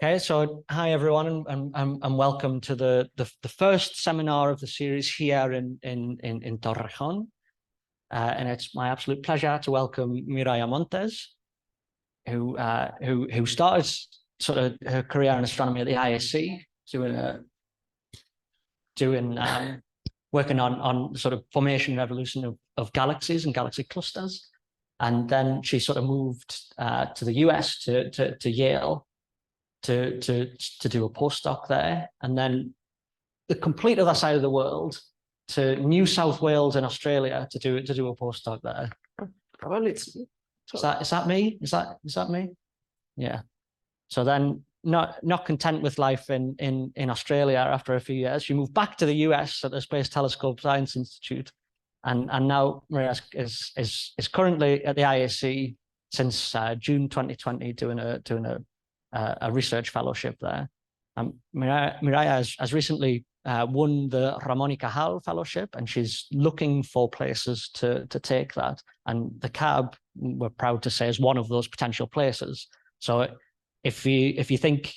Okay, so hi everyone, and welcome to the first seminar of the series here in Torrejón. And it's my absolute pleasure to welcome Mireia Montes, who started sort of her career in astronomy at the IAC, working on sort of formation and evolution of galaxies and galaxy clusters. And then she sort of moved to the US, to Yale, to do a postdoc there, and then the complete other side of the world to New South Wales in Australia to do a postdoc there. Probably it's me. Is that me? Is that me? Yeah. So then, not content with life in Australia after a few years, she moved back to the US at the Space Telescope Science Institute, and now Mireia is currently at the IAC since June 2020 doing a research fellowship there. Mireia has recently won the Ramon y Cajal Fellowship, and she's looking for places to take that. And the CAB, we're proud to say, is one of those potential places. So if you think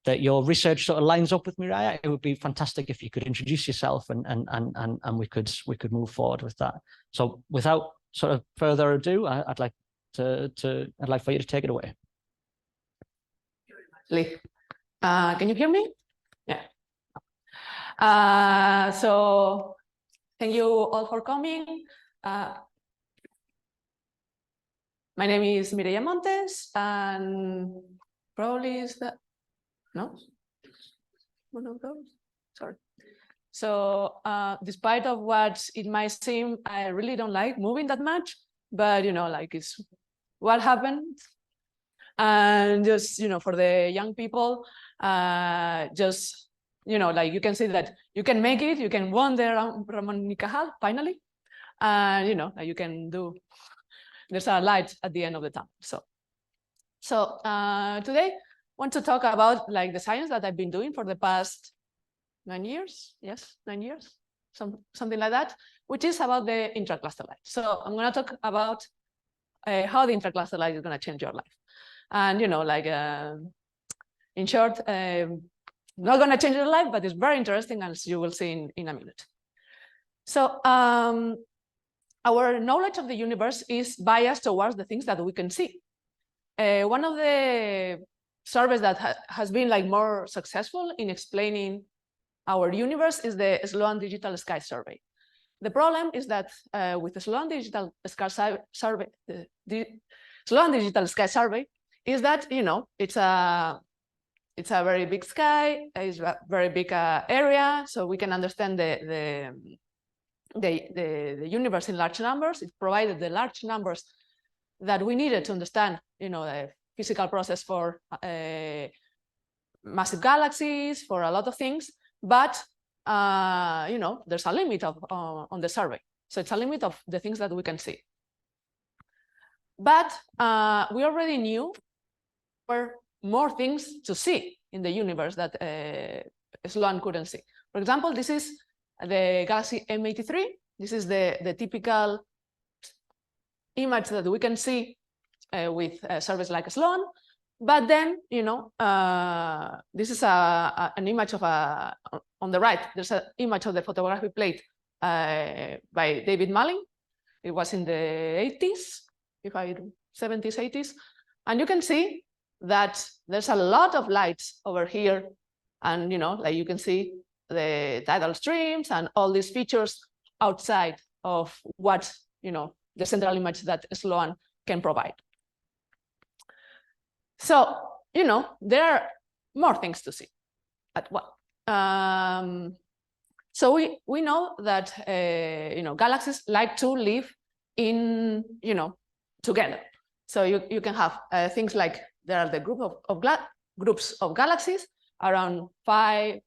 that your research sort of lines up with Mireia, it would be fantastic if you could introduce yourself and we could move forward with that. So without sort of further ado, I'd like for you to take it away. Can you hear me? Yeah. So thank you all for coming. My name is Mireia Montes, and probably is that no one of those. Sorry. So despite of what it might seem, I really don't like moving that much, but like it's what happened. And just, for the young people, just, like you can see that you can make it, you can win the Ramon y Cajal finally. And, like you can do, there's a light at the end of the tunnel. So today, I want to talk about like the science that I've been doing for the past 9 years. Yes, 9 years, something like that, which is about the intracluster light. So I'm going to talk about how the intracluster light is going to change your life. And, like, in short, not going to change your life, but it's very interesting, as you will see in a minute. So our knowledge of the universe is biased towards the things that we can see. One of the surveys that has been like more successful in explaining our universe is the Sloan Digital Sky Survey. The problem is that with the Sloan Digital Sky Survey, the Sloan Digital Sky Survey, is that it's a very big sky, it's a very big area, so we can understand the universe in large numbers. It provided the large numbers that we needed to understand the physical process for massive galaxies, for a lot of things, but there's a limit on the survey, so it's a limit of the things that we can see. But we already knew were more things to see in the universe that Sloan couldn't see. For example, this is the galaxy M83. This is the typical image that we can see with surveys like Sloan. But then, this is an image of on the right, there's an image of the photographic plate by David Malin. It was in the 80s, 70s, 80s. And you can see that there's a lot of lights over here, and like you can see the tidal streams and all these features outside of what the central image that Sloan can provide. So there are more things to see at what. So we know that galaxies like to live in together. So you can have things like there are the groups of galaxies around 5,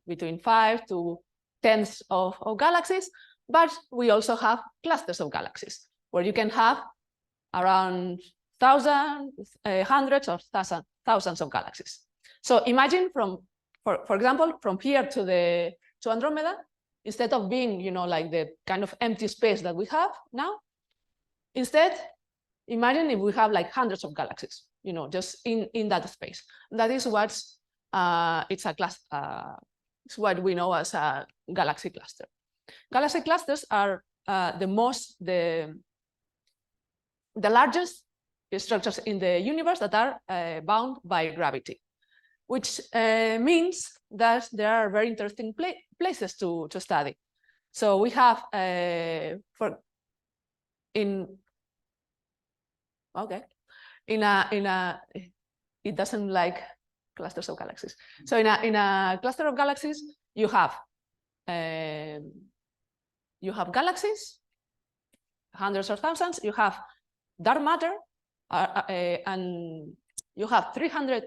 between 5 to 10s of galaxies, but we also have clusters of galaxies where you can have around thousands, hundreds or thousands of galaxies. So imagine for example, from here to Andromeda, instead of being like the kind of empty space that we have now, instead imagine if we have like hundreds of galaxies, you know, just in that space. That is what's it's a class. It's what we know as a galaxy cluster. Galaxy clusters are the largest structures in the universe that are bound by gravity, which means that there are very interesting places to study. So we have it doesn't like clusters of galaxies. So in a cluster of galaxies, you have galaxies, hundreds or thousands. You have dark matter, and you have 300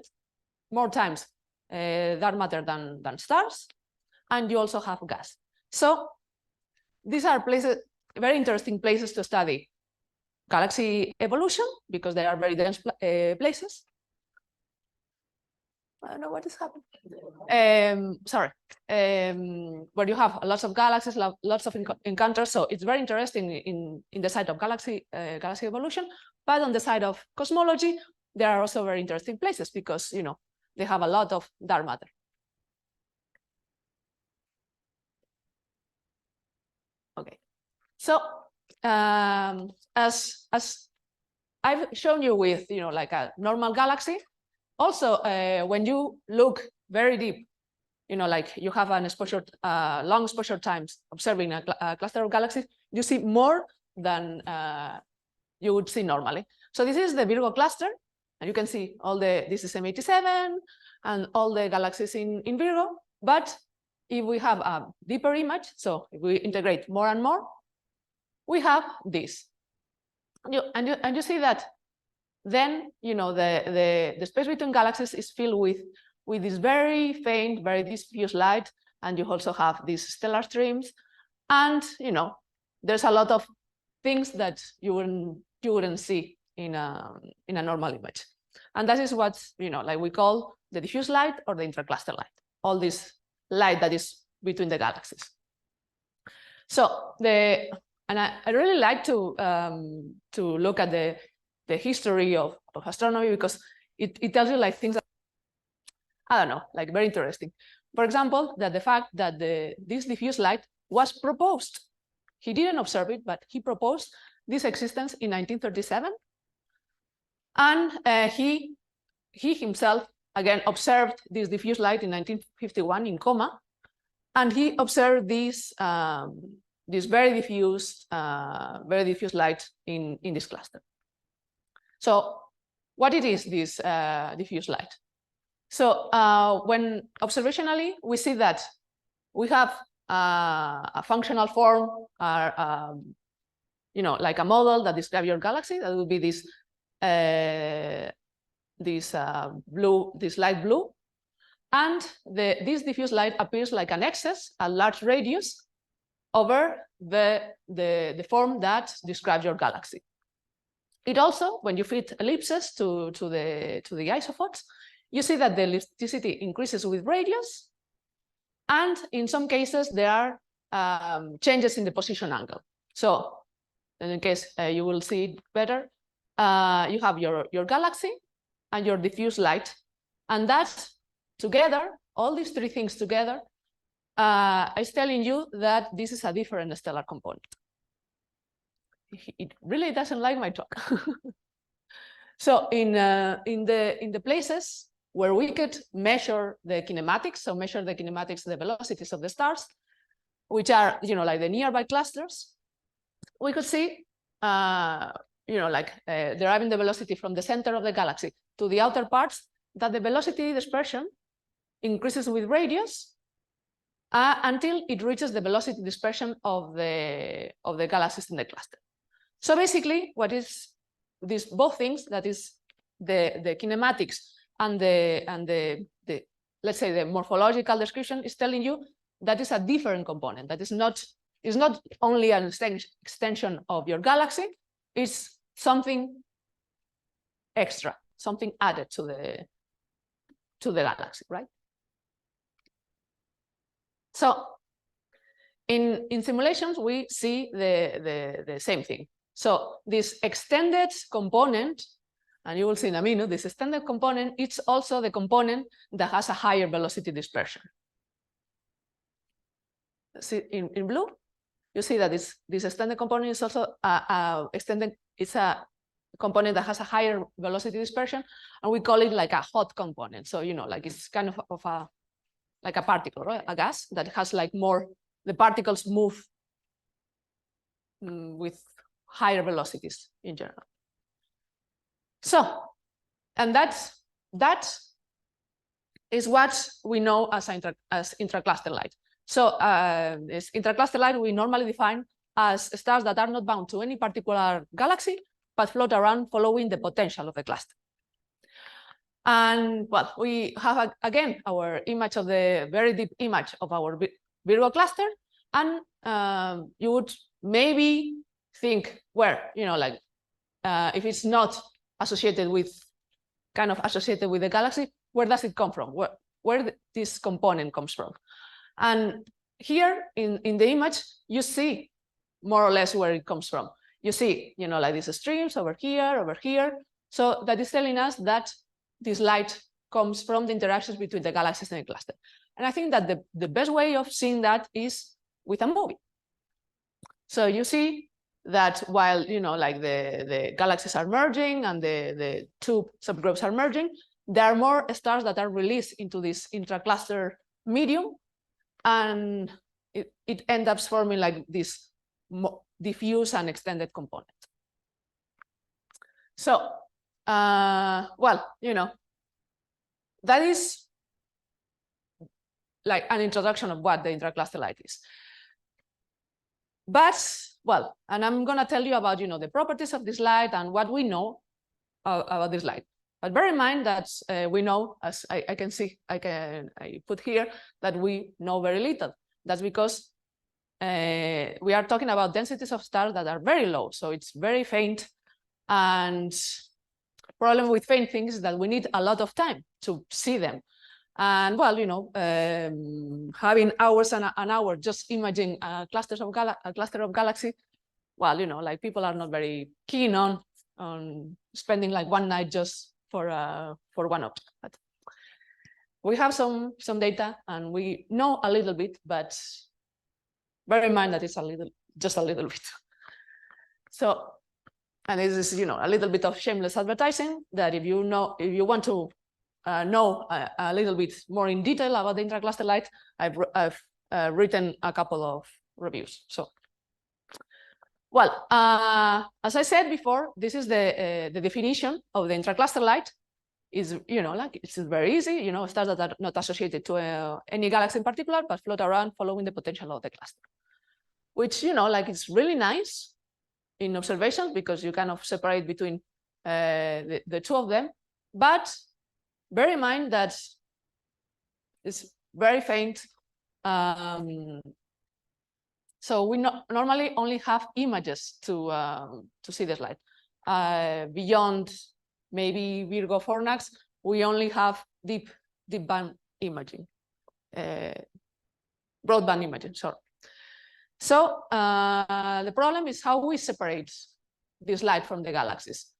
more times dark matter than stars, and you also have gas. So these are places, very interesting places to study galaxy evolution, because they are very dense places. I don't know what is happening. Where you have lots of galaxies, lots of encounters. So it's very interesting in the side of galaxy evolution. But on the side of cosmology, there are also very interesting places because, you know, they have a lot of dark matter. Okay, so as I've shown you with, you know, like a normal galaxy, also when you look very deep, you know, like you have an exposure, long exposure times observing a cluster of galaxies, you see more than you would see normally. So this is the Virgo cluster, and you can see all this is M87 and all the galaxies in Virgo. But if we have a deeper image, so if we integrate more and more, we have this. And you see that then, you know, the space between galaxies is filled with this very faint, very diffuse light, and you also have these stellar streams. And, you know, there's a lot of things that you wouldn't see in a normal image. And that is what, you know, like we call the diffuse light or the intracluster light, all this light that is between the galaxies. So I really like to look at the history of astronomy, because it tells you like things that, I don't know, like very interesting. For example, that the fact that this diffuse light was proposed. He didn't observe it, but he proposed this existence in 1937. And he himself, again, observed this diffuse light in 1951 in Coma. And he observed this very diffuse light in this cluster. So what it is, this diffuse light? So when observationally, we see that we have a functional form, you know, like a model that describes your galaxy. That would be this light blue. And this diffuse light appears like an excess, a large radius, over the form that describes your galaxy. It also, when you fit ellipses to the isophots, you see that the elasticity increases with radius, and in some cases there are changes in the position angle. So, in case you will see it better, you have your galaxy and your diffuse light, and that together, all these three things together, is telling you that this is a different stellar component. It really doesn't like my talk. So in the places where we could measure the kinematics, so measure the kinematics, the velocities of the stars, which are, you know, like the nearby clusters, we could see, you know, like deriving the velocity from the center of the galaxy to the outer parts, that the velocity dispersion increases with radius until it reaches the velocity dispersion of the galaxies in the cluster. So basically, what is these both things, that is the kinematics and the let's say the morphological description, is telling you that is a different component. That is not only an extension of your galaxy. It's something extra, something added to the galaxy, right? So in simulations, we see the same thing. So this extended component, and you will see in a minute, this extended component, it's also the component that has a higher velocity dispersion. See in blue, you see that this extended component is also it's a component that has a higher velocity dispersion, and we call it like a hot component. So, you know, like it's kind of a, like a particle, right? A gas that has like more, the particles move with higher velocities in general. So, and that is what we know as intracluster light. So this intracluster light we normally define as stars that are not bound to any particular galaxy, but float around following the potential of the cluster. And well, we have again our image of the very deep image of our Virgo cluster, and you would maybe think where, you know, like if it's not associated with, kind of associated with the galaxy, where does it come from? Where this component comes from? And here in the image, you see more or less where it comes from. You see, you know, like these streams over here. So that is telling us that this light comes from the interactions between the galaxies and the cluster. And I think that the best way of seeing that is with a movie. So you see that while, you know, like the galaxies are merging and the two subgroups are merging, there are more stars that are released into this intracluster medium, and it ends up forming like this diffuse and extended component. So, well, you know, that is like an introduction of what the intracluster light is. But, well, and I'm gonna tell you about, you know, the properties of this light and what we know about this light. But bear in mind that we know, as I can see, I put here, that we know very little. That's because we are talking about densities of stars that are very low, so it's very faint. And problem with faint things is that we need a lot of time to see them. And well, you know, having hours and an hour just imaging a cluster of galaxy, well, you know, like people are not very keen on spending like one night just for one object. But we have some data and we know a little bit, but bear in mind that it's just a little bit. So, and this is, you know, a little bit of shameless advertising, that if you want to know a little bit more in detail about the intracluster light, I've written a couple of reviews. So, well, as I said before, this is the definition of the intracluster light. Is, you know, like it's very easy, you know, stars that are not associated to any galaxy in particular, but float around following the potential of the cluster, which, you know, like it's really nice in observations because you kind of separate between the two of them. But bear in mind that it's very faint. So we normally only have images to see this light. Beyond maybe Virgo Fornax, we only have deep band imaging, broadband imaging, sorry. So the problem is how we separate this light from the galaxies.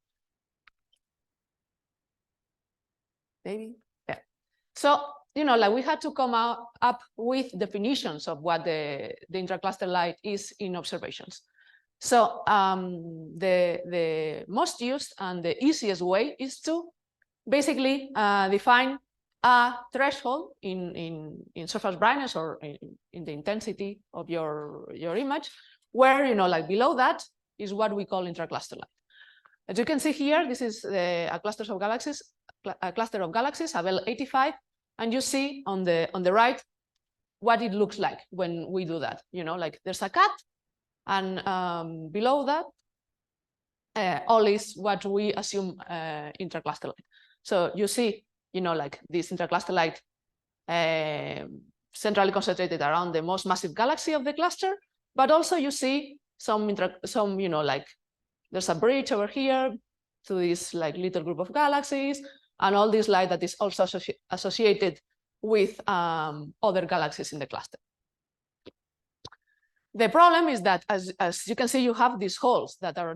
Maybe, yeah. So, you know, like we had to come up with definitions of what the intracluster light is in observations. So the most used and the easiest way is to basically define a threshold in surface brightness or in the intensity of your image, where, you know, like below that is what we call intracluster light. As you can see here, this is a cluster of galaxies, Abel 85, and you see on the right what it looks like when we do that. You know, like there's a cut, and below that all is what we assume intracluster light. So you see, you know, like this intracluster light centrally concentrated around the most massive galaxy of the cluster, but also you see some, you know, like there's a bridge over here to this like little group of galaxies, and all this light that is also associated with other galaxies in the cluster. The problem is that, as you can see, you have these holes that are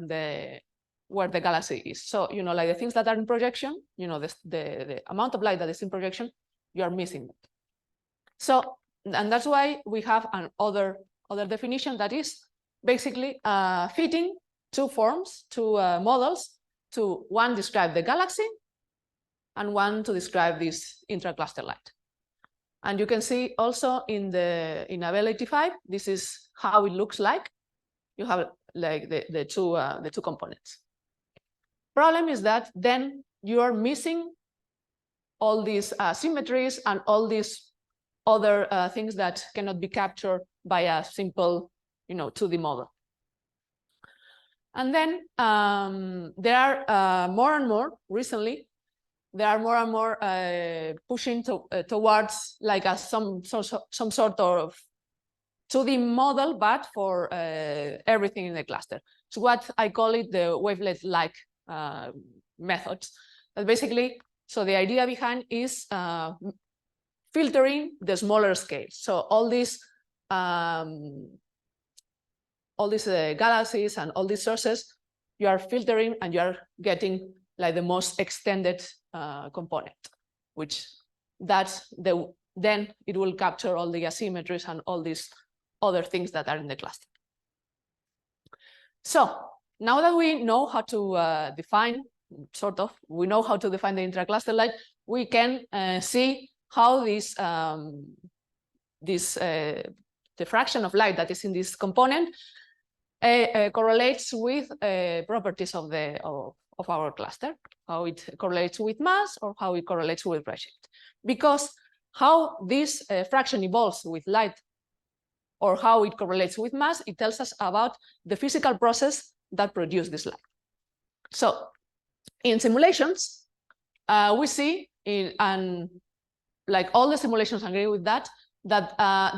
where the galaxy is. So, you know, like the things that are in projection, you know, the amount of light that is in projection, you are missing. So, and that's why we have another definition that is basically fitting two forms, two models, to one describe the galaxy and one to describe this intracluster light. And you can see also in Abel 85, this is how it looks like. You have like the two components. Problem is that then you are missing all these symmetries and all these other things that cannot be captured by a simple, you know, 2D model. And then there are more and more recently, there are more and more pushing towards like some sort of 2D model, but for everything in the cluster. So what I call it the wavelet-like methods. But basically, so the idea behind is filtering the smaller scale. So all these galaxies and all these sources, you are filtering and you are getting like the most extended component, which then it will capture all the asymmetries and all these other things that are in the cluster. So now that we know how to define, we know how to define the intracluster light, we can see how the fraction of light that is in this component correlates with properties of our cluster, how it correlates with mass or how it correlates with redshift. Because how this fraction evolves with light or how it correlates with mass, it tells us about the physical process that produces this light. So in simulations, we see, and like all the simulations agree with that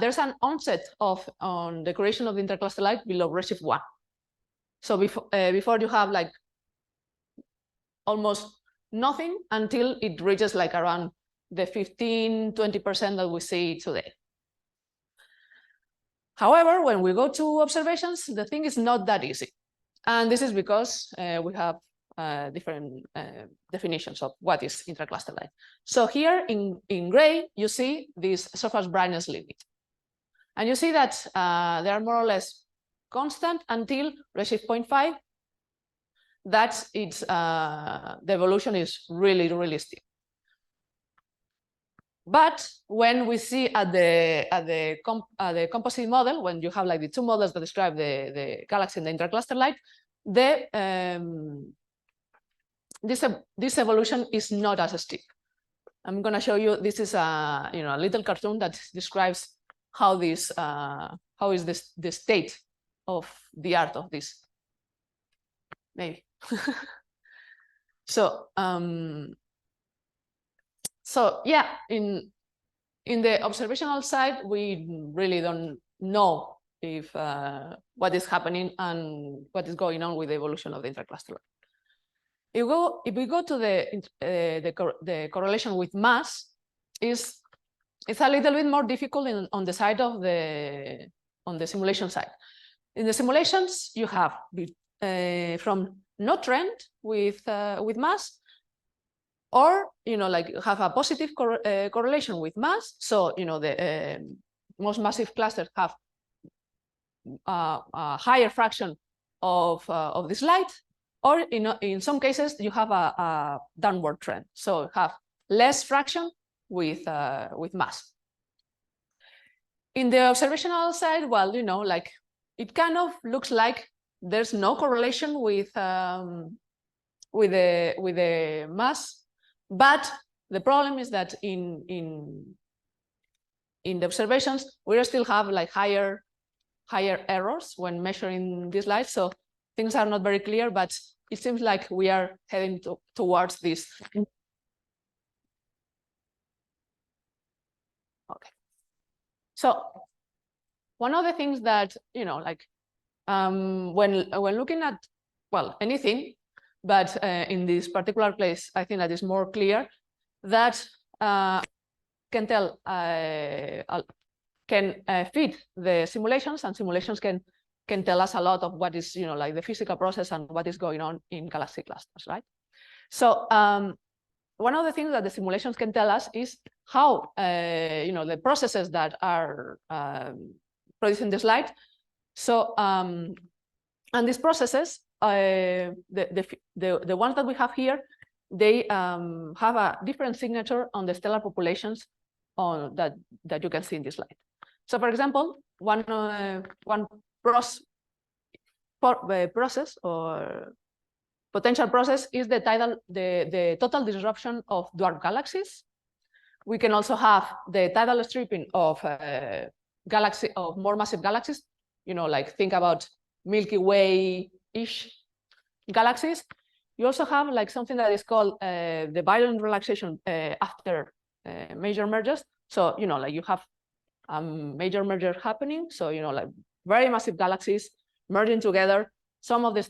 there's an onset on the creation of the intercluster light below redshift 1. So before you have like almost nothing until it reaches like around the 15–20% that we see today. However, when we go to observations, the thing is not that easy. And this is because we have different definitions of what is intracluster light. So here in gray, you see this surface brightness limit. And you see that they are more or less constant until redshift 0.5. That it's the evolution is really, really steep. But when we see at the composite model, when you have like the two models that describe the galaxy and the intracluster light, this evolution is not as steep. I'm going to show you. This is a little cartoon that describes how is the state of the art of this. Maybe. So yeah, in the observational side, we really don't know if what is happening and what is going on with the evolution of the intracluster light. If we go to the correlation with mass, it's a little bit more difficult on the side of on the simulation side. In the simulations, you have from no trend with mass, or like have a positive correlation with mass. So the most massive clusters have a higher fraction of this light, or in some cases you have a downward trend. So have less fraction with mass. In the observational side, well, like it kind of looks like there's no correlation with the mass. But the problem is that in the observations, we still have like higher errors when measuring this light. So things are not very clear, but it seems like we are heading towards this. Okay. So one of the things that, like when looking at, well, anything, but in this particular place, I think that is more clear that can tell can fit the simulations, and simulations can tell us a lot of what is, like the physical process and what is going on in galaxy clusters, right? So one of the things that the simulations can tell us is how, the processes that are producing this light. So, and these processes, the ones that we have here, they have a different signature on the stellar populations that you can see in this slide. So, for example, one process or potential process is the total disruption of dwarf galaxies. We can also have the tidal stripping of more massive galaxies. Like think about Milky Way-ish galaxies. You also have like something that is called the violent relaxation after major mergers. So like you have major merger happening. So like very massive galaxies merging together. Some of this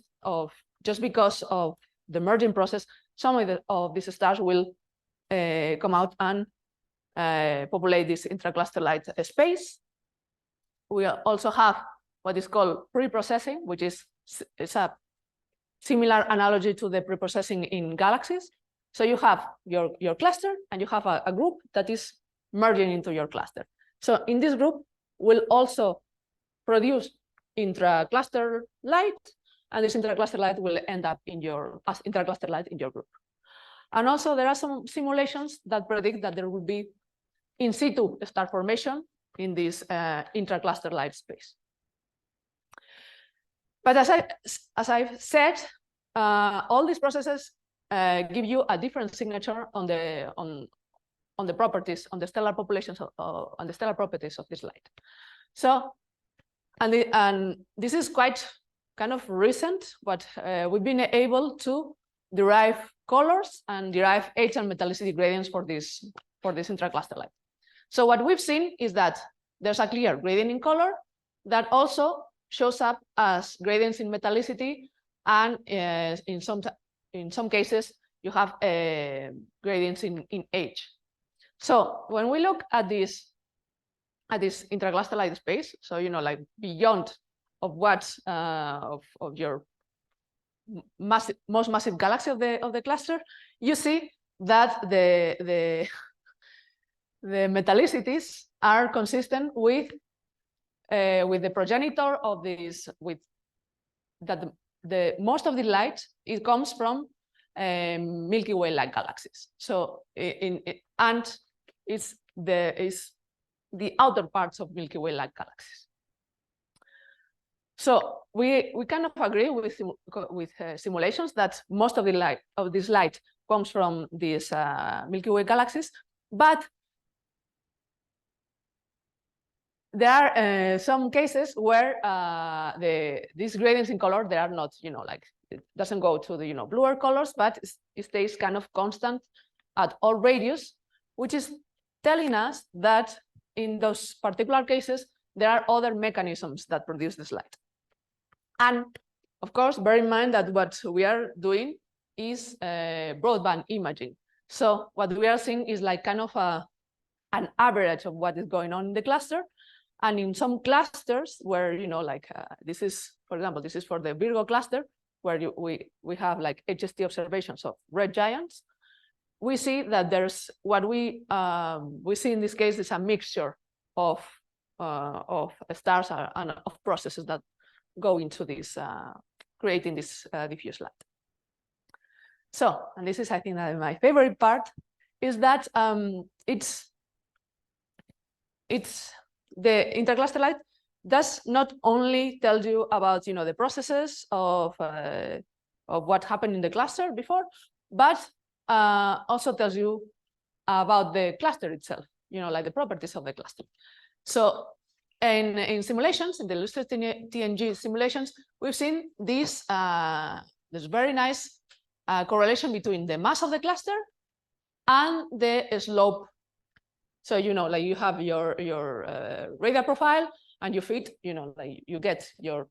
just because of the merging process, some of these stars will come out and populate this intracluster light space. We also have what is called pre-processing, which is a similar analogy to the pre-processing in galaxies. So you have your cluster, and you have a group that is merging into your cluster. So in this group, will also produce intracluster light, and this intracluster light will end up as intracluster light in your group. And also there are some simulations that predict that there will be in situ star formation in this intracluster light space. But as I've said, all these processes give you a different signature on the properties, on the stellar populations, on the stellar properties of this light. So, and this is quite kind of recent, but we've been able to derive colors and derive age and metallicity gradients for this intracluster light. So what we've seen is that there's a clear gradient in color that also shows up as gradients in metallicity, and in some cases you have gradients in age. So when we look at this intracluster light space, so like beyond of what of your most massive galaxy of the cluster, you see that the metallicities are consistent with the progenitor of this, the most of the light, it comes from Milky Way-like galaxies. So and it's the outer parts of Milky Way-like galaxies. So we kind of agree with simulations that most of this light comes from these Milky Way galaxies, but there are some cases where these gradients in color, they are not, like it doesn't go to the bluer colors, but it stays kind of constant at all radius, which is telling us that in those particular cases there are other mechanisms that produce this light. And of course, bear in mind that what we are doing is broadband imaging. So what we are seeing is like kind of an average of what is going on in the cluster. And in some clusters where, this is, for example, this is for the Virgo cluster, where we have like HST observations of red giants. We see that there's what we see in this case is a mixture of stars and of processes that go into this, creating this diffuse light. So, and this is, I think, that my favorite part is that it's the intercluster light does not only tell you about the processes of what happened in the cluster before, but also tells you about the cluster itself, like the properties of the cluster. So in simulations, in the illustrated TNG simulations, we've seen this very nice correlation between the mass of the cluster and the slope. So like you have your radar profile, and you fit, like you get your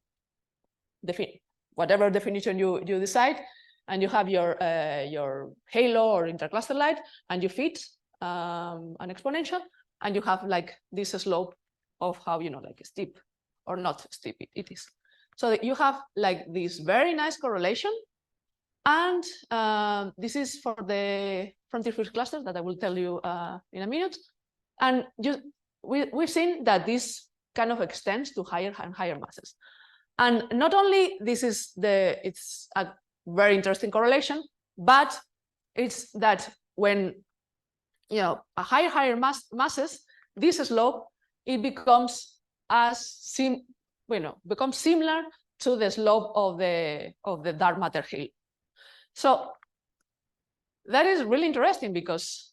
whatever definition you decide, and you have your halo or intercluster light, and you fit an exponential, and you have like this slope of how, like steep or not steep it is. So you have like this very nice correlation. And this is for the frontier field cluster that I will tell you in a minute. And we've seen that this kind of extends to higher and higher masses. And not only it's a very interesting correlation, but it's that when a higher masses, this slope, it becomes becomes similar to the slope of the dark matter hill. So that is really interesting because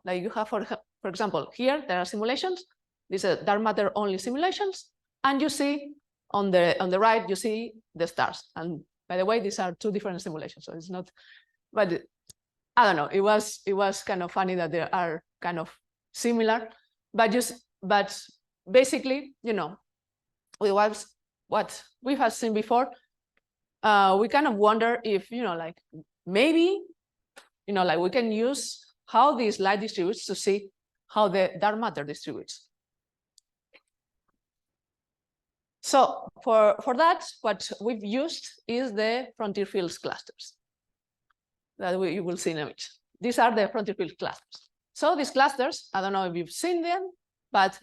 like you have, for example, here there are simulations. These are dark matter only simulations, and you see on the right you see the stars. And by the way, these are two different simulations, so it's not. But I don't know. It was kind of funny that they are kind of similar, but basically, what we have seen before. We kind of wonder if like maybe like we can use how this light distributes to see how the dark matter distributes. So for that, what we've used is the frontier fields clusters that you will see in a minute. These are the frontier field clusters. So these clusters, I don't know if you've seen them, but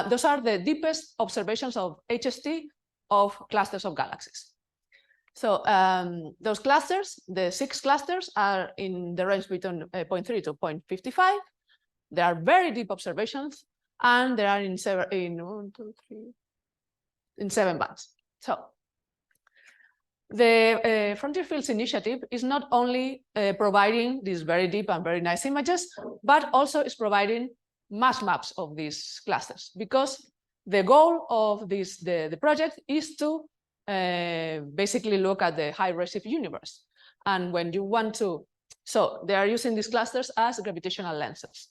those are the deepest observations of HST of clusters of galaxies. So those clusters, the 6 clusters, are in the range between 0.3 to 0.55. They are very deep observations, and they are in 7 bands. So the Frontier Fields Initiative is not only providing these very deep and very nice images, but also is providing mass maps of these clusters, because the goal of the project is to basically look at the high redshift universe. And when you want to, so they are using these clusters as gravitational lenses.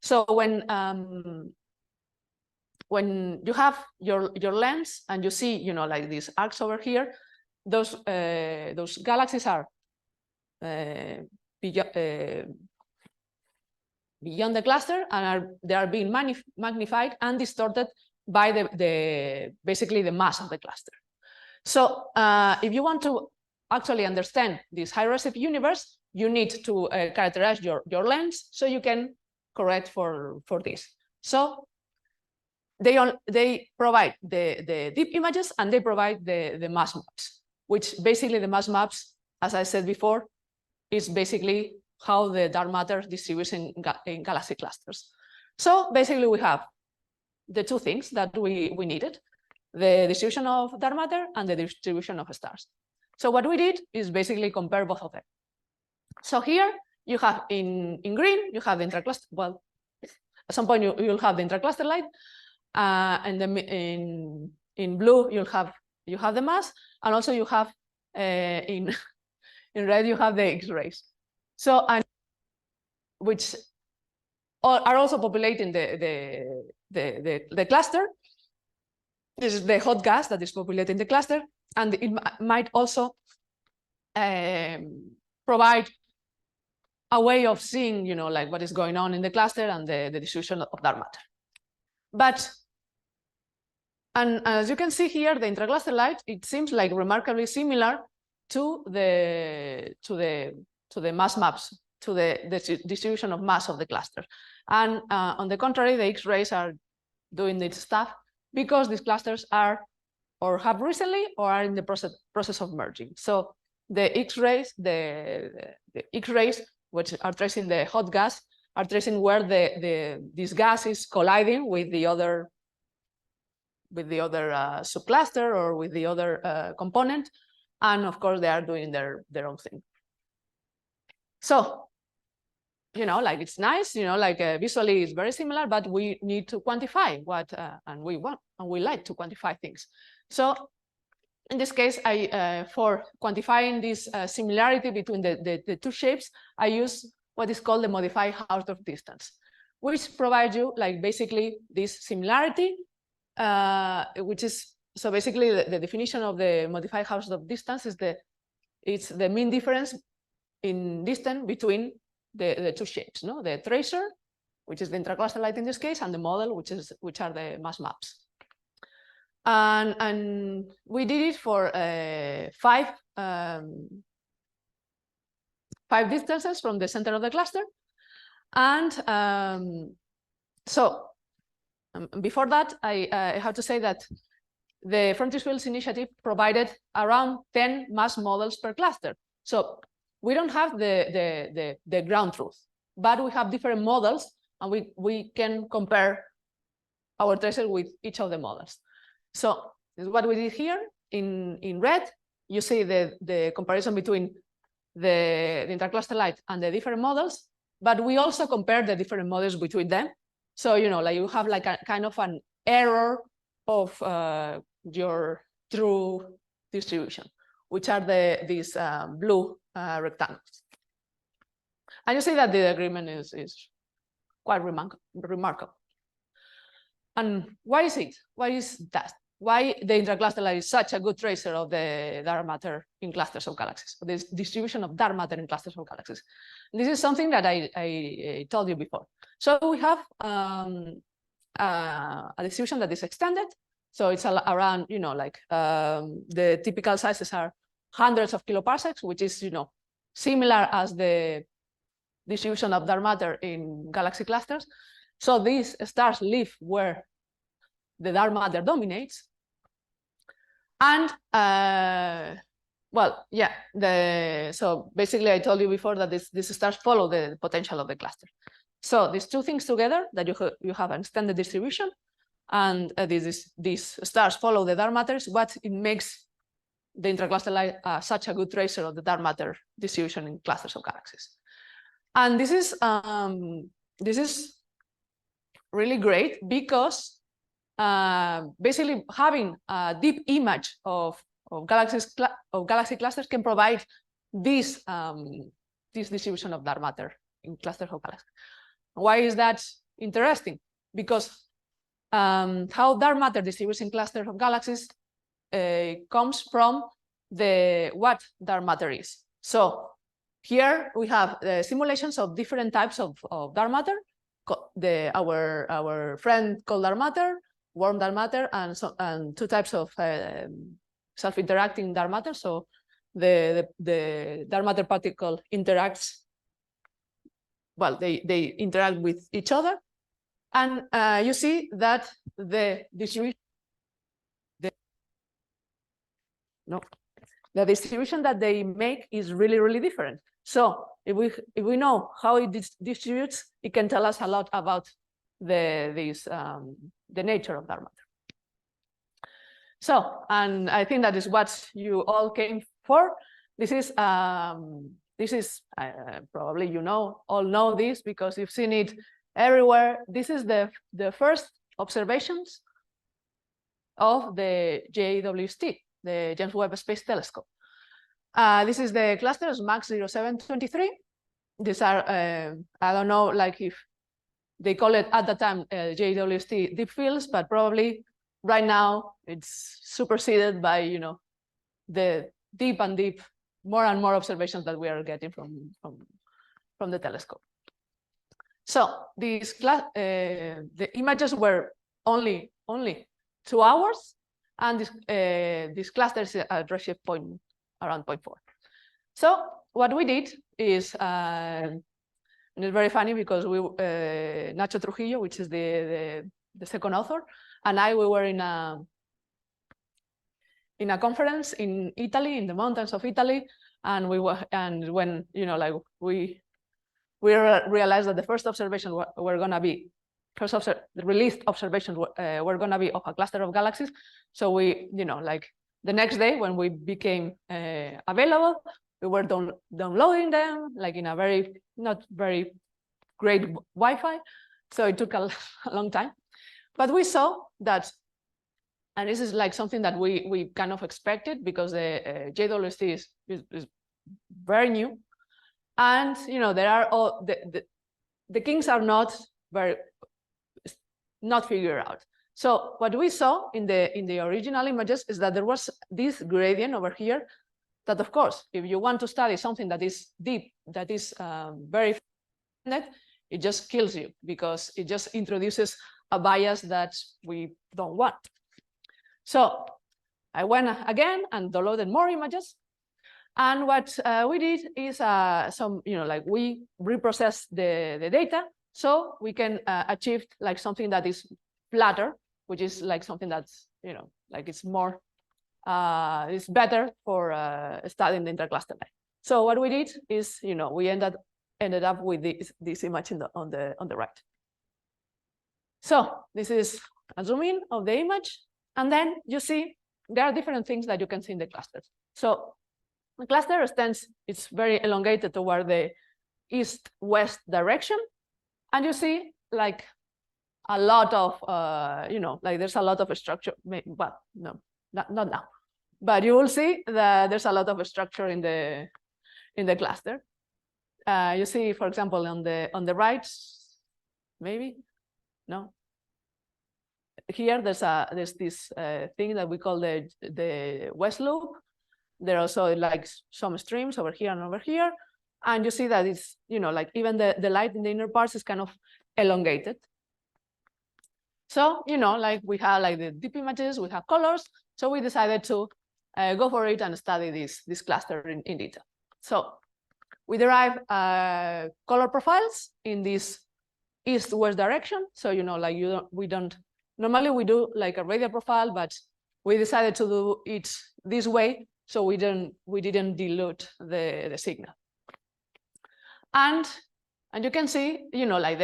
So when you have your lens and you see, like these arcs over here, those galaxies are beyond the cluster, and they are being magnified and distorted by basically the mass of the cluster. So if you want to actually understand this high redshift universe, you need to characterize your lens so you can correct for this. So they provide the deep images, and they provide the mass maps, which basically the mass maps, as I said before, is basically how the dark matter distributes in galaxy clusters. So basically we have the two things that we needed: the distribution of dark matter and the distribution of stars. So what we did is basically compare both of them. So here you have in green, you have the intracluster. Well, at some point you'll have the intracluster light, and then in blue you have the mass, and also you have in red you have the X-rays. So which are also populating the cluster. This is the hot gas that is populating the cluster, and it might also provide a way of seeing, like what is going on in the cluster and the distribution of dark matter. But, and as you can see here, the intracluster light, it seems like remarkably similar to the mass maps, to the distribution of mass of the cluster. And on the contrary, the X-rays are doing this stuff because these clusters are or have recently or are in the process of merging. So the X-rays, the X-rays, which are tracing the hot gas, are tracing where this gas is colliding with the other subcluster or with the other component, and of course they are doing their own thing. So, like it's nice, like visually it's very similar, but we need to quantify what, and we like to quantify things. So in this case, for quantifying this similarity between the two shapes, I use what is called the modified Hausdorff distance, which provides you like basically this similarity, which is, so basically the definition of the modified Hausdorff distance is it's the mean difference in distance between the two shapes, the tracer, which is the intracluster light in this case, and the model, which are the mass maps. And we did it for five distances from the center of the cluster. And before that, I have to say that the Frontier Fields Initiative provided around 10 mass models per cluster. So we don't have the ground truth, but we have different models, and we can compare our tracer with each of the models. So this is what we did here. In red, you see the comparison between the intercluster light and the different models, but we also compare the different models between them. So, you know, like you have like a kind of an error of your true distribution, which are these blue rectangles. And you see that the agreement is quite remarkable. And why is it? Why is that? Why the intercluster light is such a good tracer of the dark matter in clusters of galaxies, this distribution of dark matter in clusters of galaxies? This is something that I told you before. So we have a distribution that is extended. So it's around, you know, like the typical sizes are hundreds of kiloparsecs, which is, you know, similar as the distribution of dark matter in galaxy clusters. So these stars live where the dark matter dominates. And well, yeah, so basically I told you before that these stars follow the potential of the cluster. So these two things together, that you have an extended distribution, and these stars follow the dark matter, is what it makes the intercluster light such a good tracer of the dark matter distribution in clusters of galaxies. And this is really great because basically having a deep image of galaxy clusters can provide this distribution of dark matter in clusters of galaxies. Why is that interesting? Because how dark matter distributes in clusters of galaxies comes from what dark matter is. So here we have simulations of different types of dark matter. Our friend cold dark matter, warm dark matter, and two types of self-interacting dark matter. So the dark matter particle interacts. Well, they interact with each other, and you see that the distribution, the distribution that they make is really, really different. So if we know how it distributes, it can tell us a lot about the nature of dark matter. So, and I think that is what you all came for. This is probably you all know this because you've seen it everywhere. This is the first observations of the JWST, the James Webb Space Telescope. This is the clusters MAX 0723. These are, I don't know, like if they call it at the time JWST deep fields, but probably right now it's superseded by, the deep and deep, more and more observations that we are getting from the telescope. So these the images were only 2 hours, and this cluster is at redshift around 0.4. So what we did is, and it's very funny because we Nacho Trujillo, which is the second author, and we were in a conference in Italy, in the mountains of Italy, and when we realized that the first observation were going to be the released observations were going to be of a cluster of galaxies. So we, the next day when we became available, we were downloading them like in a not very great Wi-Fi. So it took a long time, but we saw that, and this is like something that we kind of expected because the JWST is very new, and there are all the kinks are not figured out. So what we saw in the original images is that there was this gradient over here that, of course, if you want to study something that is deep, that is very net, it just kills you because it just introduces a bias that we don't want. So I went again and downloaded more images. And what we did is we reprocessed the data so we can achieve like something that is flatter, which is like something that's, like it's more, it's better for studying the intercluster line. So what we did is, we ended up with this image on the right. So this is a zoom in of the image. And then you see there are different things that you can see in the clusters. So the cluster extends, it's very elongated toward the east-west direction. And you see like a lot of, like there's a lot of structure, but no, not now. But you will see that there's a lot of structure in the cluster. You see, for example, on the right, maybe, no. Here there's this thing that we call the west loop. There are also like some streams over here and over here. And you see that it's, like even the light in the inner parts is kind of elongated. So, like we have like the deep images, we have colors. So we decided to go for it and study this cluster in detail. So we derive color profiles in this east-west direction. So, like normally we do like a radial profile, but we decided to do it this way. So we didn't dilute the signal. And you can see, like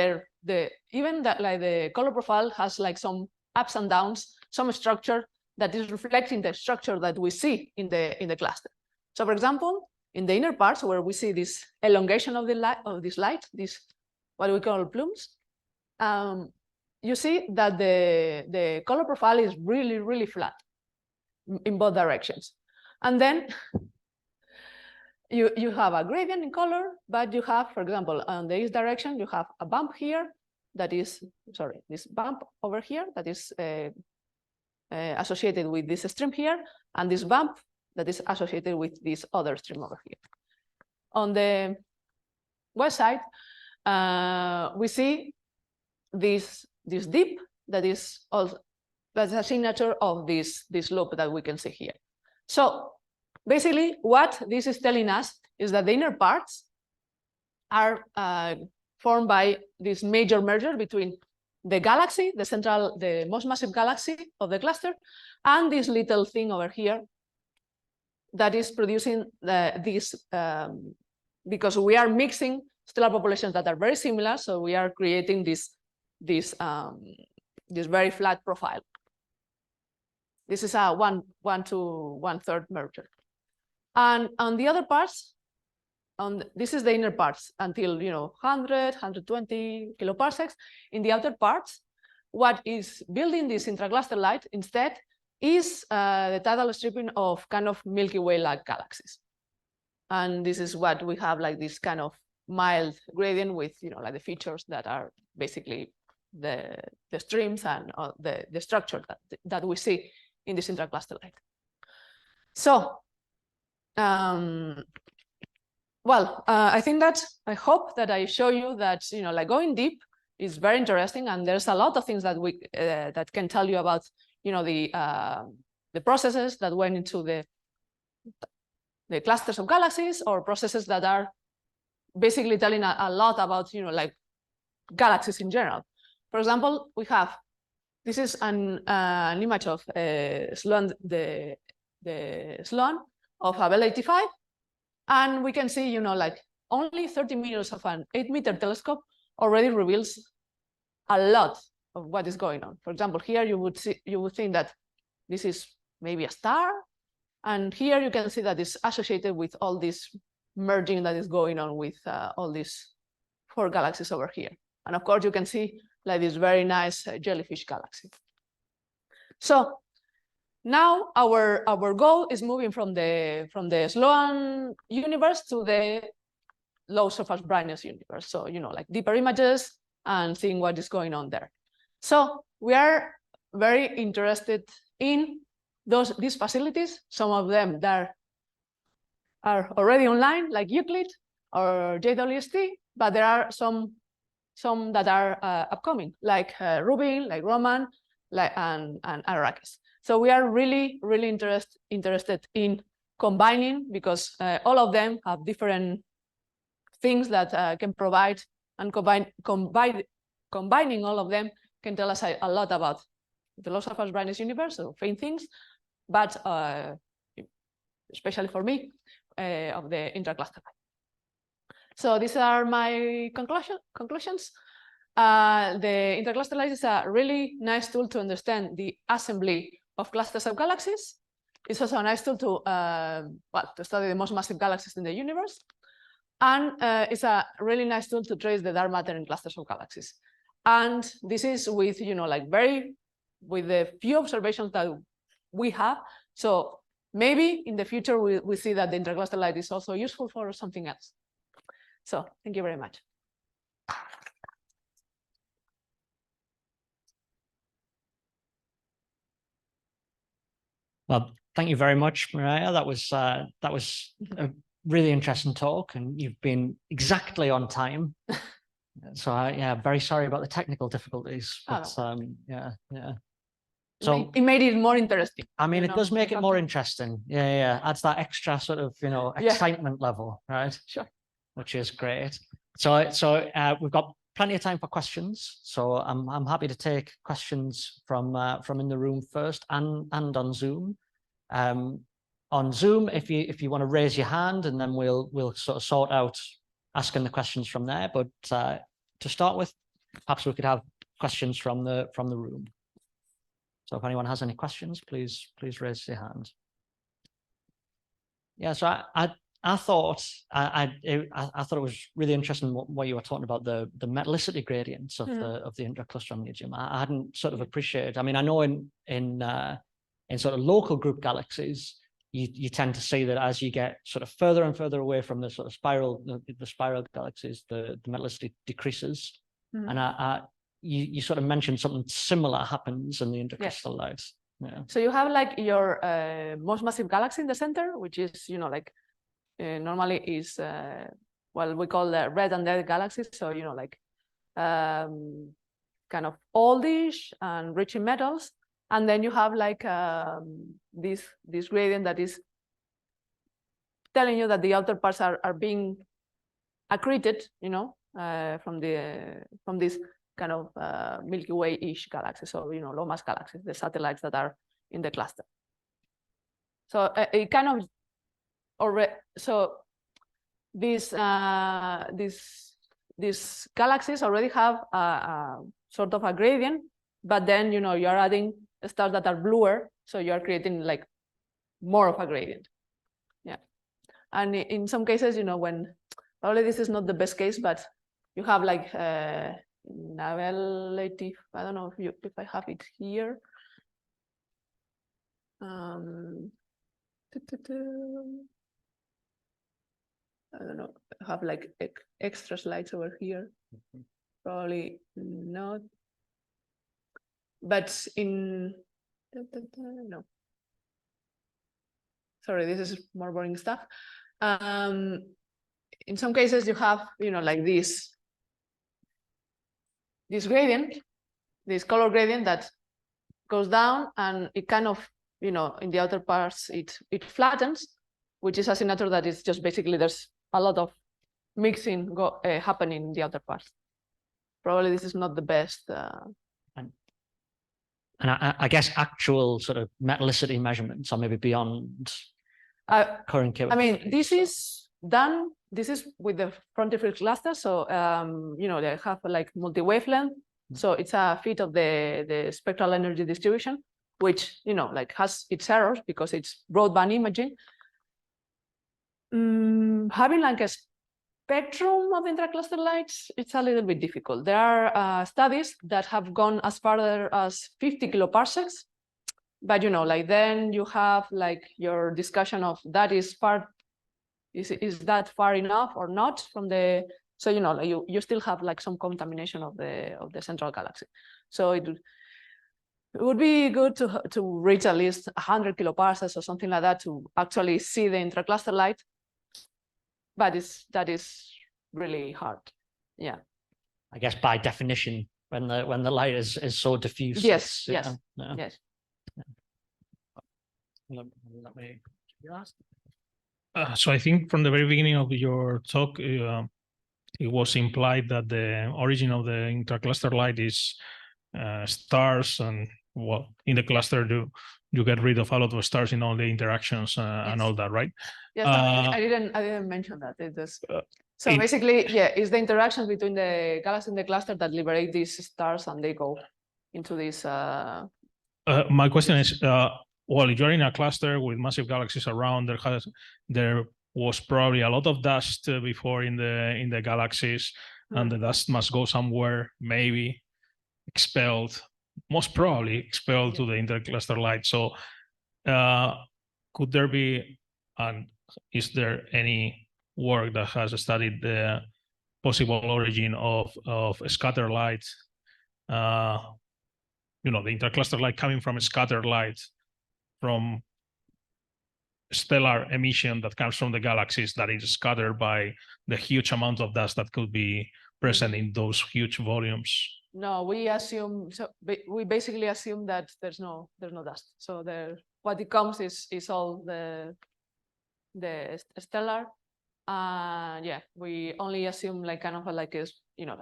even that like the color profile has like some ups and downs, some structure that is reflecting the structure that we see in the cluster. So for example, in the inner parts where we see this elongation of this light, this what we call plumes, you see that the color profile is really, really flat in both directions. And then you have a gradient in color, but you have, for example, on the east direction, you have a bump here that is, this bump over here that is associated with this stream here, and this bump that is associated with this other stream over here. On the west side, we see this dip that is also, that's a signature of this loop that we can see here. So basically what this is telling us is that the inner parts are formed by this major merger between the galaxy, the most massive galaxy of the cluster, and this little thing over here that is producing this, because we are mixing stellar populations that are very similar, so we are creating this very flat profile. This is a 1 to 1/3 merger. And on the other parts, this is the inner parts until 100, 120 kiloparsecs. In the outer parts, what is building this intracluster light instead is the tidal stripping of kind of Milky Way-like galaxies. And this is what we have, like this kind of mild gradient with like the features that are basically the streams and the structure that we see in this intracluster light. So I think that I hope that I show you that like going deep is very interesting, and there's a lot of things that we that can tell you about the processes that went into the clusters of galaxies, or processes that are basically telling a lot about like galaxies in general. For example, we have this is an image of Sloan, the Sloan of Abell 85. And we can see, like only 30 meters of an 8-meter telescope already reveals a lot of what is going on. For example, here you would think that this is maybe a star. And here you can see that it's associated with all this merging that is going on with all these 4 galaxies over here. And of course, you can see like this very nice jellyfish galaxy. So now our goal is moving from the Sloan universe to the low surface brightness universe. So like deeper images and seeing what is going on there. So we are very interested in these facilities. Some of them that are already online, like Euclid or JWST, but there are some that are upcoming, like Rubin, like Roman, and Arrakis. So we are really, really interested in combining, because all of them have different things that can provide, and combining all of them can tell us a lot about the philosopher's brightness universe, so faint things, but especially for me, of the intracluster light. So these are my conclusions. The intercluster light is a really nice tool to understand the assembly of clusters of galaxies. It's also a nice tool to to study the most massive galaxies in the universe. And it's a really nice tool to trace the dark matter in clusters of galaxies. And this is with, with the few observations that we have. So maybe in the future, we see that the intercluster light is also useful for something else. So thank you very much. Well, thank you very much, Maria. That was a really interesting talk, and you've been exactly on time. So yeah, very sorry about the technical difficulties, but yeah. So it made it more interesting. I mean, it does make it more interesting. Yeah. Adds that extra sort of, excitement level, right? Sure. Which is great. So we've got plenty of time for questions. So I'm happy to take questions from in the room first and on Zoom. On Zoom, if you want to raise your hand, and then we'll sort of sort out asking the questions from there. But to start with, perhaps we could have questions from the room. So if anyone has any questions, please raise your hand. Yeah. So I thought it was really interesting what you were talking about, the metallicity gradients of the intercluster medium. I hadn't sort of appreciated. I mean, I know in sort of local group galaxies, you tend to see that as you get sort of further and further away from the sort of spiral galaxies, the metallicity decreases. And you sort of mentioned something similar happens in the intercluster light. Yeah. So you have like your most massive galaxy in the center, which is normally is what we call the red and dead galaxies. So kind of oldish and rich in metals. And then you have like this gradient that is telling you that the outer parts are being accreted, from this kind of Milky Way-ish galaxy. So low mass galaxies, the satellites that are in the cluster. So it kind of already. So these galaxies already have a sort of a gradient, but then you are adding stars that are bluer, so you are creating like more of a gradient. Yeah, and in some cases, when probably this is not the best case, but you have like navellative. I don't know if I have it here. I don't know. I have like extra slides over here. Probably not. But in no. Sorry, this is more boring stuff. In some cases, you have like this gradient, this color gradient that goes down, and it kind of in the outer parts it flattens, which is a signature that is just basically there's a lot of mixing happening in the outer parts. Probably this is not the best. And I guess actual sort of metallicity measurements are maybe beyond current capabilities. I mean, this is done. This is with the frontier cluster. So, they have like multi-wavelength. So it's a fit of the spectral energy distribution, which, like has its errors because it's broadband imaging. Having like a spectrum of intracluster lights, it's a little bit difficult. There are studies that have gone as far as 50 kiloparsecs, but like then you have like your discussion of that is that far enough or not from the, so like you still have like some contamination of the central galaxy. So it would be good to reach at least 100 kiloparsecs or something like that to actually see the intracluster light. But that is really hard. Yeah. I guess by definition, when the light is so diffuse. Yes. Yes. Yes. Let me ask. So I think from the very beginning of your talk, it was implied that the origin of the intercluster light is stars, and well, in the cluster you get rid of a lot of stars in all the interactions and all that, right? Yes, I didn't mention that. It is so basically, yeah, it's the interaction between the galaxy and the cluster that liberate these stars, and they go into this. My question is, well, if you're in a cluster with massive galaxies around, there was probably a lot of dust before in the galaxies, and the dust must go somewhere, maybe expelled, most probably expelled to the intercluster light. So could there be, and is there any work that has studied the possible origin of scatter light, the intercluster light coming from a scattered light from stellar emission that comes from the galaxies that is scattered by the huge amount of dust that could be present in those huge volumes? No, we basically assume that there's no dust. So what it comes is all the stellar. Yeah, we only assume like kind of like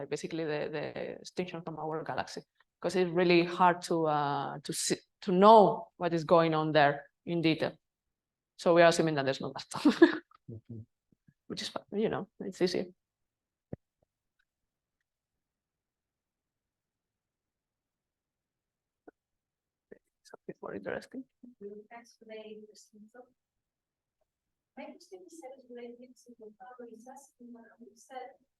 basically the extinction from our galaxy, because it's really hard to know what is going on there in detail. So we are assuming that there's no dust, which is, it's easy. Something more interesting. Thanks for the interesting talk. My question is related to the analysis.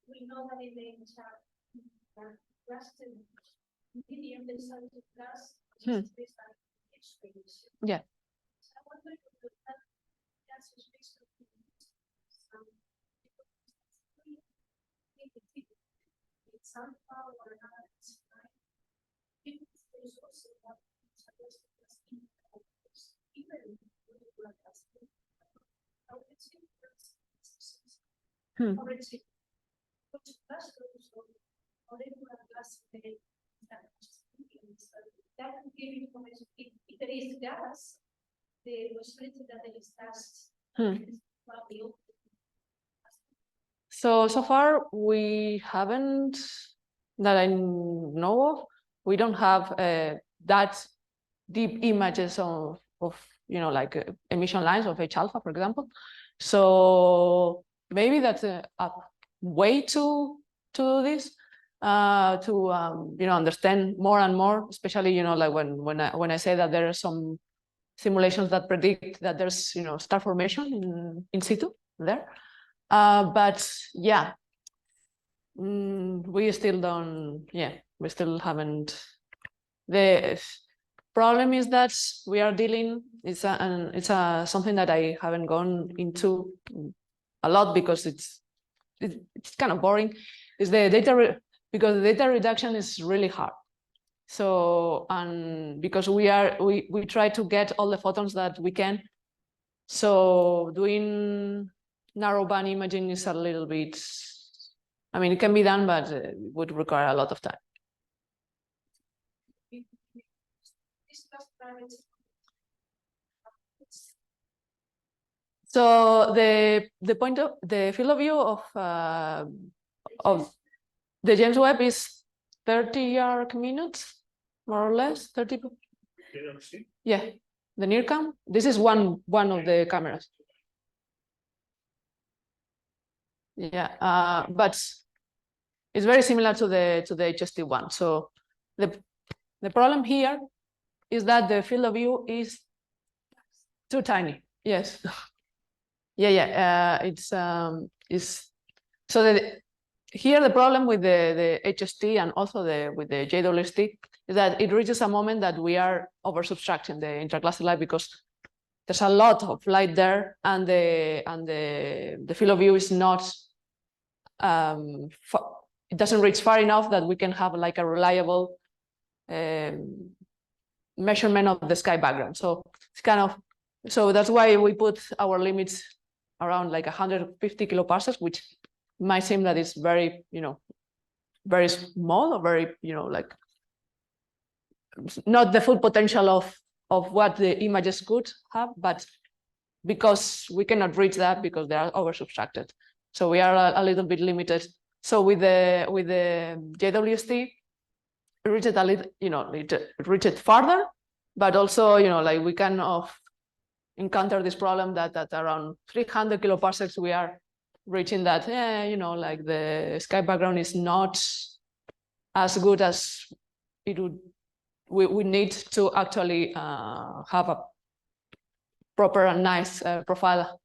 We know that in the cluster medium, there is a class based on experience. Yeah. So I wonder if that is based on some somehow or another. There's also one. That would give information if there is gas, the possibility that there is gas. So far we haven't, that I know of, we don't have that deep images of like emission lines of H alpha, for example. So maybe that's a way to do this, to understand more and more, especially like when I say that there are some simulations that predict that there's star formation in situ there. But yeah, we still don't. Yeah, we still haven't. The problem is that we are dealing. It's something that I haven't gone into a lot because it's kind of boring. Is the data because the data reduction is really hard. So and because we try to get all the photons that we can. So doing narrowband imaging is a little bit. I mean, it can be done, but it would require a lot of time. So the point of the field of view of the James Webb is 30 arcminutes, more or less 30. Yeah, the NIRCam. This is one of the cameras. Yeah, but it's very similar to the HST one. So the problem here is that the field of view is too tiny. Yes. Yeah. It's so here the problem with the HST and also with the JWST is that it reaches a moment that we are over-subtracting the intercluster light because there's a lot of light there, and the field of view is not. It doesn't reach far enough that we can have like a reliable measurement of the sky background. So it's kind of, so that's why we put our limits around like 150 kiloparsecs, which might seem that it's very, very small or very, like not the full potential of of what the images could have, but because we cannot reach that because they are over subtracted. So we are a little bit limited. So with the JWST, it reached a little, it reached farther, but also, like we kind of encounter this problem that at around 300 kiloparsecs, we are reaching that, like the sky background is not as good as it would. We need to actually have a proper and nice profile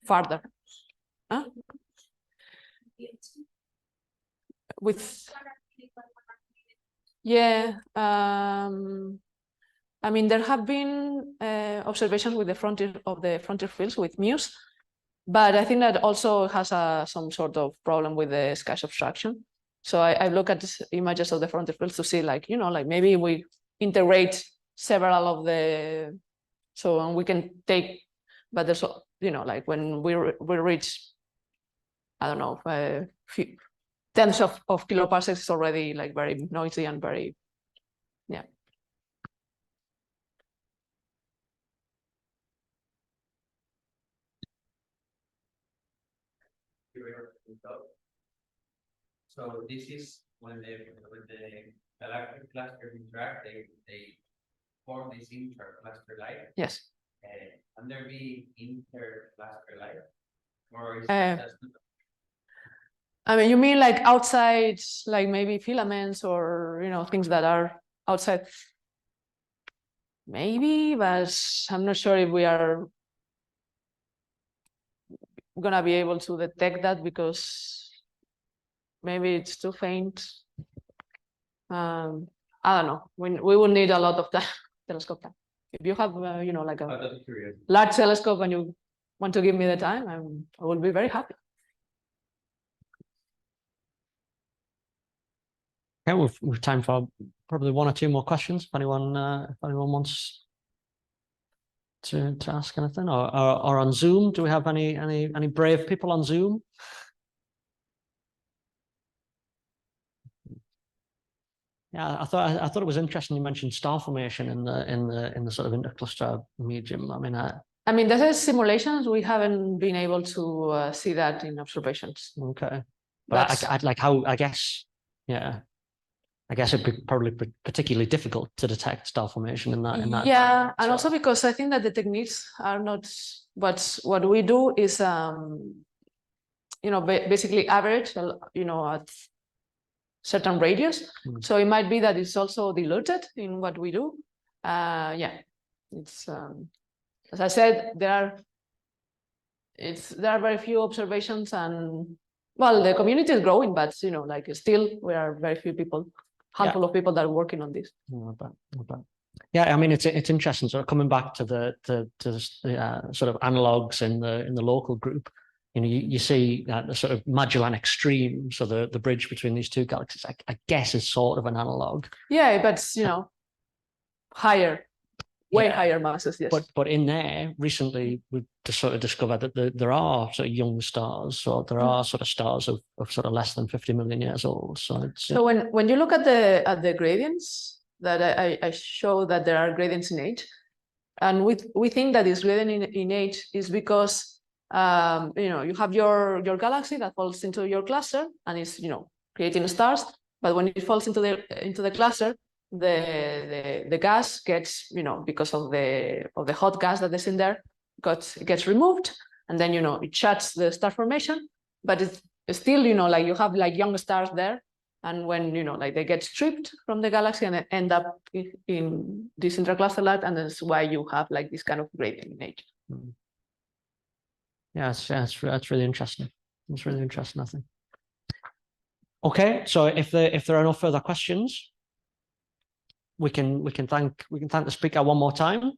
farther. Huh? With yeah, I mean, there have been observations with the frontier fields with MUSE, but I think that also has some sort of problem with the sky subtraction. So I look at images of the frontier fields to see, like, like maybe we integrate several of the, so we can take, but there's, like when we reach, I don't know, a few tens of kiloparsecs, it's already like very noisy and very, yeah. So this is when the galactic clusters interact, they form this intercluster light. Yes. Can there be intercluster light, or is just? I mean, you mean like outside, like maybe filaments or things that are outside? Maybe, but I'm not sure if we are gonna be able to detect that because maybe it's too faint. I don't know. We will need a lot of that telescope time. If you have, like a large telescope and you want to give me the time, I will be very happy. Okay, we've time for probably one or two more questions. If anyone wants to ask anything, or on Zoom, do we have any brave people on Zoom? Yeah, I thought it was interesting you mentioned star formation in the sort of intercluster medium. I mean, there's simulations. We haven't been able to see that in observations. Okay, but I'd like how I guess it'd be probably particularly difficult to detect star formation in that. Yeah, and also because I think that the techniques are not. But what we do is, basically average, at certain radius. So it might be that it's also diluted in what we do. Yeah, it's as I said, there are very few observations, and well, the community is growing, but like still we are very few people, handful of people that are working on this. Yeah, I mean it's interesting. So coming back to the sort of analogs in the local group. You see the sort of Magellan Extreme, so the bridge between these two galaxies, I guess is sort of an analog. Yeah, but higher, way higher masses, yes. But in there, recently we've just sort of discovered that there are sort of young stars, so there are sort of stars of sort of less than 50 million years old. So when you look at the gradients, that I show that there are gradients in age, and we think that this gradient in age is because you have your galaxy that falls into your cluster and is creating stars, but when it falls into the cluster, the gas gets because of the hot gas that is in there, it gets removed, and then it shuts the star formation, but it's still like you have like young stars there, and when like they get stripped from the galaxy and end up in this intercluster light, and that's why you have like this kind of gradient in age. Yeah, that's really interesting. It's really interesting, I think. Okay, so if there are no further questions, we can thank the speaker one more time.